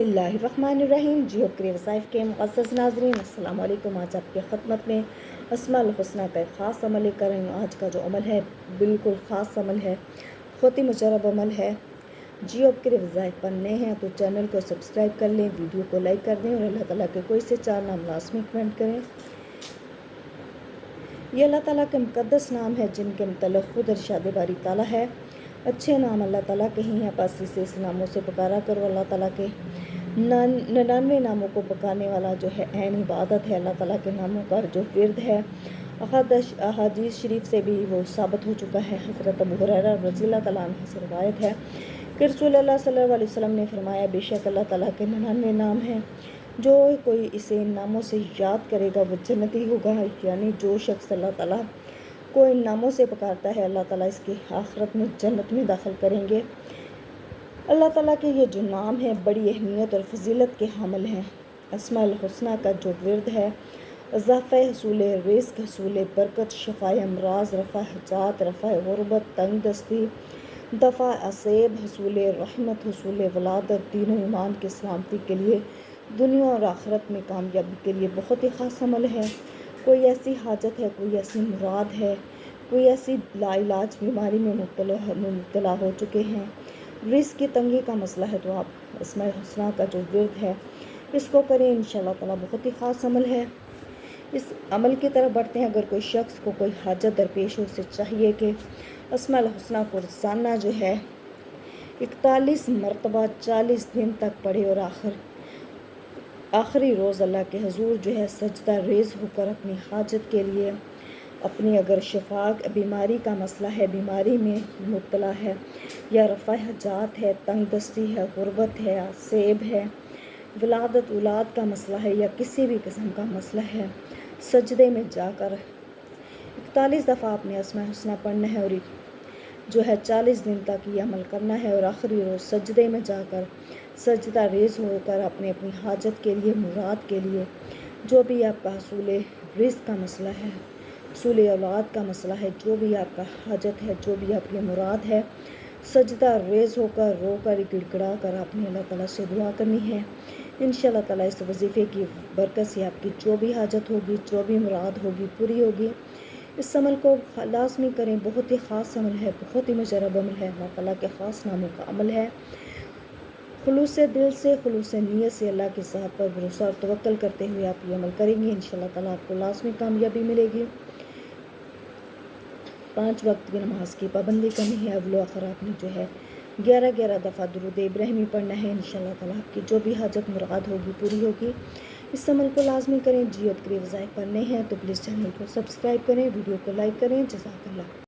बिस्मिल्लाहिर्रहमानिर्रहीम। जियो के वज़ाइफ के मुअज़्ज़ज़ नाज़रीन, अस्सलाम वालेकुम। आज आपकी खिदमत में अस्माउल हुस्ना का एक ख़ास अमल लेकर आई हूँ। आज का जो अमल है बिल्कुल ख़ास अमल है, बहुत ही मुजरब अमल है। जियो के वज़ाइफ पर नए हैं तो चैनल को सब्सक्राइब कर लें, वीडियो को लाइक कर दें और अल्लाह ताला के कोई से चार नाम लाज़मी कमेंट करें। ये अल्लाह ताला के मुक़द्दस नाम है जिनके मतलब खुद इरशाद बारी ताला है। अच्छे नाम अल्लाह ताला के ही हैं, बस इस नामों से पुकारा करो। अल्लाह ताला के 99 नामों को पकाने वाला जो है ऐन इबादत है। अल्लाह ताला के नामों का जो विरद है अहादीस शरीफ से भी वो साबित हो चुका है। हज़रत अबू हुरैरा रज़ियल्लाहु तआला अन्हु से रवायत है कि रसूलुल्लाह सल्लल्लाहु अलैहि वसल्लम ने फरमाया, बेशक अल्लाह ताला के 99 नाम हैं, जो कोई इसे इन नामों से याद करेगा वो जन्नती होगा। यानी जो शख्स अल्लाह ताला को इन नामों से पुकारता है, अल्लाह ताला इसकी आखिरत में जन्नत में दाखिल करेंगे। अल्लाह ताला के ये जो नाम है बड़ी अहमियत और फजीलत के हामिल हैं। अस्माउल हुस्ना का जो विरद है, इज़ाफ़ा हसूल रिज़्क़, हसूल बरकत, शफ़ाए अमराज़, रफ़ा हजात, रफ़ा गुरबत, तंग दस्ती, दफ़ा असेब, हसूल रहमत, हसूल वलादत, दीन और ईमान की सलामती के लिए, दुनिया और आखिरत में कामयाबी के लिए बहुत ही ख़ास अमल है। कोई ऐसी हाजत है, कोई ऐसी मुराद है, कोई ऐसी लाइलाज बीमारी में मुब्तला हो चुके हैं, रिज़्क़ की तंगी का मसला है, तो आप अस्माउल हुस्ना का जो विरद है इसको करें। इंशाअल्लाह ताला बहुत ही ख़ास अमल है। इस अमल की तरफ बढ़ते हैं। अगर कोई शख्स को कोई हाजत दरपेश हो, उसे चाहिए कि अस्माउल हुस्ना को रोज़ाना जो है 41 मरतबा 40 दिन तक पढ़े और आखिरी रोज़ अल्लाह के हुज़ूर जो है सजदा रेज़ होकर अपनी हाजत के लिए, अपनी अगर शिफा बीमारी का मसला है, बीमारी में मुब्तला है, या रफ़ा हजात है, तंग दस्ती है, गुरबत है, सेब है, विलादत औलाद का मसला है, या किसी भी किस्म का मसला है, सजदे में जाकर 41 दफ़ा आपने अस्माउल हुस्ना पढ़ना है और जो है 40 दिन तक ये अमल करना है। और आखिरी रोज़ सजदे में जाकर सजदा रेज़ होकर अपनी हाजत के लिए, मुराद के लिए, जो भी आपका हसूल रिज़्क़ का मसला है, हसूल औलाद का मसला है, जो भी आपका हाजत है, जो भी आपकी मुराद है, सजदा रेज़ होकर रोकर गिड़गिड़ा कर आपने अल्लाह ताला से दुआ करनी है। इंशाअल्लाह ताला इस वजीफ़े की बरकत से आपकी जो भी हाजत होगी, जो भी मुराद होगी, पूरी होगी। इस अमल को लाज़मी करें। बहुत ही ख़ास अमल है, बहुत ही मुजरब अमल है, अल्लाह ताला के ख़ास नामों का अमल है। खुलूस दिल से, खुलूस नीयत से अल्लाह की ज़ात पर भरोसा और तवक्कल करते हुए आप ये अमल करेंगे, इंशाअल्लाह ताला आपको लाज़मी कामयाबी मिलेगी। 5 वक्त की नमाज की पाबंदी करनी है। अव्वल आखिर आपने जो है 11 दफ़ा दुरूद इब्राहिमी पढ़ना है। इंशाअल्लाह ताला आपकी जो भी हाजत मुराद होगी पूरी होगी। इस अमल को लाज़मी करें। जियो के वज़ाइफ पर नए हैं तो प्लीज़ चैनल को सब्सक्राइब करें, वीडियो को लाइक करें। जज़ाकल्लाह।